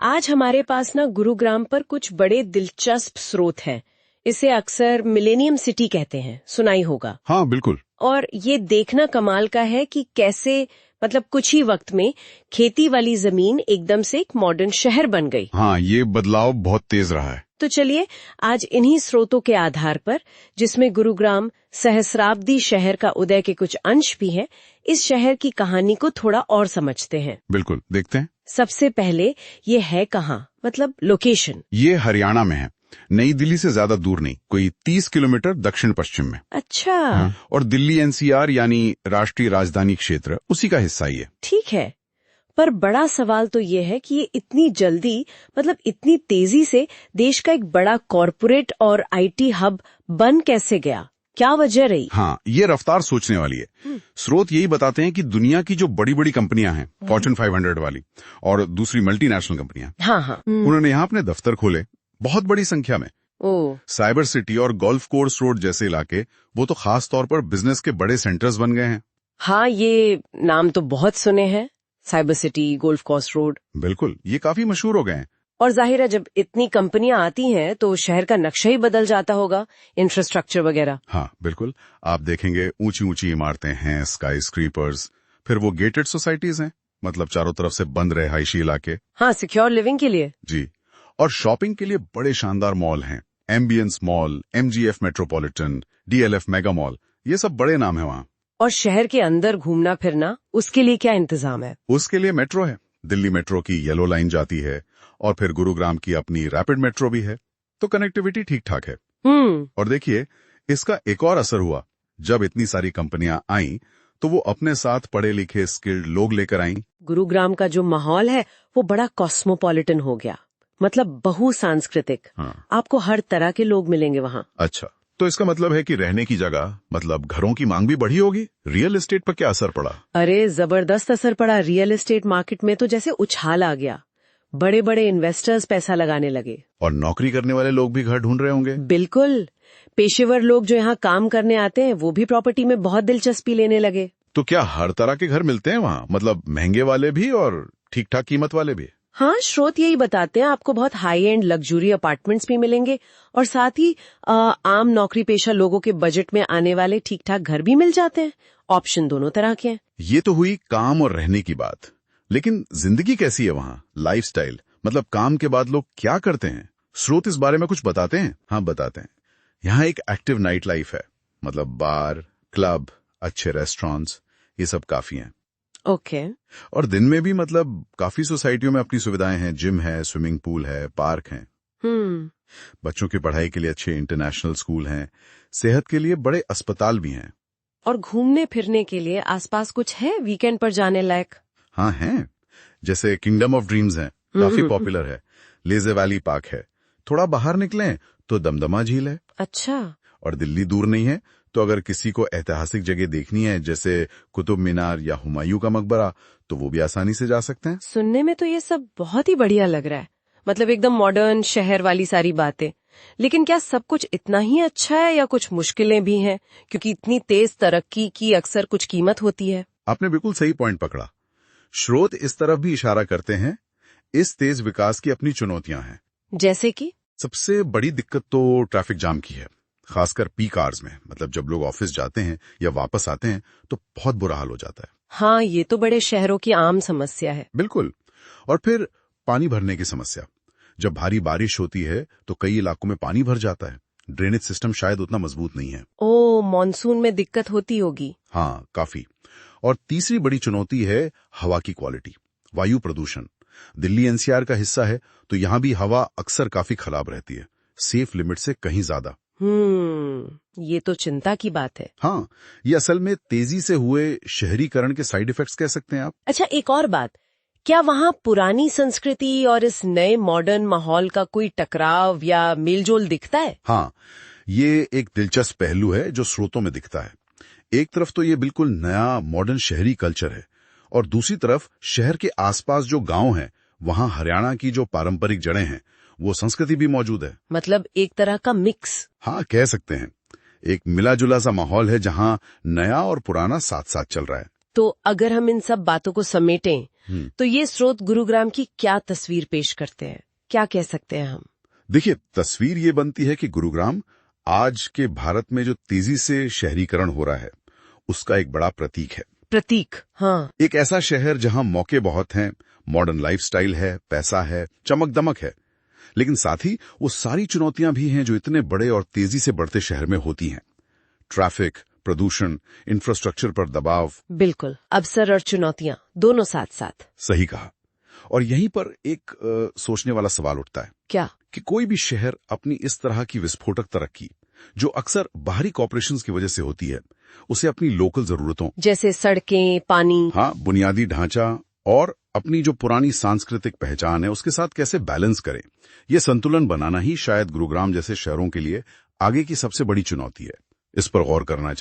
आज हमारे पास ना गुरुग्राम पर कुछ बड़े दिलचस्प स्रोत हैं। इसे अक्सर मिलेनियम सिटी कहते हैं, सुना ही होगा। हाँ बिल्कुल। और ये देखना कमाल का है कि कैसे मतलब कुछ ही वक्त में खेती वाली जमीन एकदम से एक मॉडर्न शहर बन गई। हाँ, ये बदलाव बहुत तेज रहा है। तो चलिए आज इन्हीं स्रोतों के आधार पर, जिसमें गुरुग्राम सहस्राब्दी शहर का उदय के कुछ अंश भी हैं, इस शहर की कहानी को थोड़ा और समझते हैं। बिल्कुल, देखते हैं। सबसे पहले ये है कहाँ, मतलब लोकेशन। ये हरियाणा में है, नई दिल्ली से ज्यादा दूर नहीं, कोई 30 किलोमीटर दक्षिण पश्चिम में। अच्छा। हाँ, और दिल्ली एनसीआर यानी राष्ट्रीय राजधानी क्षेत्र उसी का हिस्सा ही है। ठीक है, पर बड़ा सवाल तो ये है कि ये इतनी जल्दी, मतलब इतनी तेजी से देश का एक बड़ा कॉरपोरेट और आईटी हब बन कैसे गया? क्या वजह रही? हाँ, ये रफ्तार सोचने वाली है। स्रोत यही बताते हैं कि दुनिया की जो बड़ी बड़ी कंपनियां हैं, फॉर्च्यून 500 वाली और दूसरी मल्टीनेशनल कंपनियां, हाँ। उन्होंने यहाँ अपने दफ्तर खोले बहुत बड़ी संख्या में। ओ, साइबर सिटी और गोल्फ कोर्स रोड जैसे इलाके, वो तो खास तौर पर बिजनेस के बड़े सेंटर्स बन गए हैं। हाँ, ये नाम तो बहुत सुने हैं, cyber city, golf course road. बिल्कुल, ये काफी मशहूर हो गए हैं। और जाहिर है जब इतनी कंपनियां आती हैं तो शहर का नक्शा ही बदल जाता होगा, इंफ्रास्ट्रक्चर वगैरह। हाँ बिल्कुल, आप देखेंगे ऊंची ऊंची इमारतें हैं, स्काई स्क्रीपर्स, फिर वो गेटेड सोसाइटीज हैं, मतलब चारों तरफ से बंद रहायशी इलाके। हाँ, सिक्योर लिविंग के लिए। जी, और शॉपिंग के लिए बड़े शानदार मॉल हैं, ambience mall, MGF metropolitan, DLF mega mall, ये सब बड़े नाम है वहाँ। और शहर के अंदर घूमना फिरना, उसके लिए क्या इंतजाम है? उसके लिए मेट्रो है, दिल्ली मेट्रो की येलो लाइन जाती है, और फिर गुरुग्राम की अपनी रैपिड मेट्रो भी है, तो कनेक्टिविटी ठीक ठाक है। और देखिए, इसका एक और असर हुआ, जब इतनी सारी कंपनियां आईं, तो वो अपने साथ पढ़े लिखे स्किल्ड लोग लेकर आईं। गुरुग्राम का जो माहौल है वो बड़ा कॉस्मोपॉलिटन हो गया, मतलब बहुसांस्कृतिक। हाँ। आपको हर तरह के लोग मिलेंगे वहाँ। अच्छा, तो इसका मतलब है कि रहने की जगह, मतलब घरों की मांग भी बढ़ी होगी। रियल एस्टेट पर क्या असर पड़ा? अरे जबरदस्त असर पड़ा। रियल एस्टेट मार्केट में तो जैसे उछाल आ गया, बड़े बड़े इन्वेस्टर्स पैसा लगाने लगे। और नौकरी करने वाले लोग भी घर ढूंढ रहे होंगे। बिल्कुल, पेशेवर लोग जो यहाँ काम करने आते हैं वो भी प्रॉपर्टी में बहुत दिलचस्पी लेने लगे। तो क्या हर तरह के घर मिलते हैं वहाँ, मतलब महंगे वाले भी और ठीक ठाक कीमत वाले भी? हाँ, स्रोत यही बताते हैं, आपको बहुत हाई एंड लग्जरी अपार्टमेंट्स भी मिलेंगे और साथ ही आम नौकरी पेशा लोगों के बजट में आने वाले ठीक ठाक घर भी मिल जाते हैं। ऑप्शन दोनों तरह के हैं। ये तो हुई काम और रहने की बात, लेकिन जिंदगी कैसी है वहाँ? लाइफस्टाइल, मतलब काम के बाद लोग क्या करते हैं? स्रोत इस बारे में कुछ बताते हैं? हाँ बताते हैं। यहाँ एक एक्टिव नाइट लाइफ है, मतलब बार, क्लब, अच्छे रेस्टोरेंट्स, ये सब काफी हैं। ओके। और दिन में भी मतलब काफी सोसाइटियों में अपनी सुविधाएं हैं, जिम है, स्विमिंग पूल है, पार्क हैं। बच्चों की पढ़ाई के लिए अच्छे इंटरनेशनल स्कूल हैं, सेहत के लिए बड़े अस्पताल भी हैं। और घूमने फिरने के लिए आसपास कुछ है वीकेंड पर जाने लायक? हाँ हैं, जैसे किंगडम ऑफ ड्रीम्स है, काफी पॉपुलर है। लेज़र वैली पार्क है, थोड़ा बाहर निकलें तो दमदमा झील है। अच्छा। और दिल्ली दूर नहीं है, तो अगर किसी को ऐतिहासिक जगह देखनी है जैसे कुतुब मीनार या हुमायूं का मकबरा, तो वो भी आसानी से जा सकते हैं। सुनने में तो ये सब बहुत ही बढ़िया लग रहा है, मतलब एकदम मॉडर्न शहर वाली सारी बातें। लेकिन क्या सब कुछ इतना ही अच्छा है या कुछ मुश्किलें भी हैं? क्योंकि इतनी तेज तरक्की की अक्सर कुछ कीमत होती है। आपने बिल्कुल सही पॉइंट पकड़ा। स्रोत इस तरफ भी इशारा करते हैं, इस तेज विकास की अपनी चुनौतियां हैं। जैसे कि? सबसे बड़ी दिक्कत तो ट्रैफिक जाम की है, खासकर पीक आवर्स में, मतलब जब लोग ऑफिस जाते हैं या वापस आते हैं तो बहुत बुरा हाल हो जाता है। हाँ, ये तो बड़े शहरों की आम समस्या है। बिल्कुल। और फिर पानी भरने की समस्या, जब भारी बारिश होती है तो कई इलाकों में पानी भर जाता है, ड्रेनेज सिस्टम शायद उतना मजबूत नहीं है। ओ, मॉनसून में दिक्कत होती होगी। हाँ, काफी। और तीसरी बड़ी चुनौती है हवा की क्वालिटी, वायु प्रदूषण। दिल्ली एनसीआर का हिस्सा है, तो यहाँ भी हवा अक्सर काफी खराब रहती है, सेफ लिमिट से कहीं ज्यादा। ये तो चिंता की बात है। हाँ, ये असल में तेजी से हुए शहरीकरण के साइड इफेक्ट्स कह सकते हैं आप। अच्छा, एक और बात, क्या वहाँ पुरानी संस्कृति और इस नए मॉडर्न माहौल का कोई टकराव या मेलजोल दिखता है? हाँ, ये एक दिलचस्प पहलू है जो स्रोतों में दिखता है। एक तरफ तो ये बिल्कुल नया मॉडर्न शहरी कल्चर है, और दूसरी तरफ शहर के आसपास जो गांव हैं, वहाँ हरियाणा की जो पारंपरिक जड़ें हैं, वो संस्कृति भी मौजूद है। मतलब एक तरह का मिक्स। हाँ, कह सकते हैं। एक मिला जुला सा माहौल है जहाँ नया और पुराना साथ साथ चल रहा है। तो अगर हम इन सब बातों को समेटें, तो ये स्रोत गुरुग्राम की क्या तस्वीर पेश करते हैं, क्या कह सकते हैं हम? देखिए, तस्वीर ये बनती है कि गुरुग्राम आज के भारत में जो तेजी से शहरीकरण हो रहा है उसका एक बड़ा प्रतीक है। प्रतीक, हाँ। एक ऐसा शहर जहां मौके बहुत हैं, मॉडर्न लाइफस्टाइल है, पैसा है, चमक दमक है, लेकिन साथ ही वो सारी चुनौतियां भी हैं जो इतने बड़े और तेजी से बढ़ते शहर में होती हैं। ट्रैफिक, प्रदूषण, इंफ्रास्ट्रक्चर पर दबाव। बिल्कुल, अवसर और चुनौतियां दोनों साथ साथ। सही कहा। और यहीं पर एक सोचने वाला सवाल उठता है। क्या? कि कोई भी शहर अपनी इस तरह की विस्फोटक तरक्की, जो अक्सर बाहरी कॉर्पोरेशंस की वजह से होती है, उसे अपनी लोकल जरूरतों, जैसे सड़कें, पानी, हाँ, बुनियादी ढांचा और अपनी जो पुरानी सांस्कृतिक पहचान है उसके साथ कैसे बैलेंस करें, ये संतुलन बनाना ही शायद गुरुग्राम जैसे शहरों के लिए आगे की सबसे बड़ी चुनौती है। इस पर गौर करना चाहिए।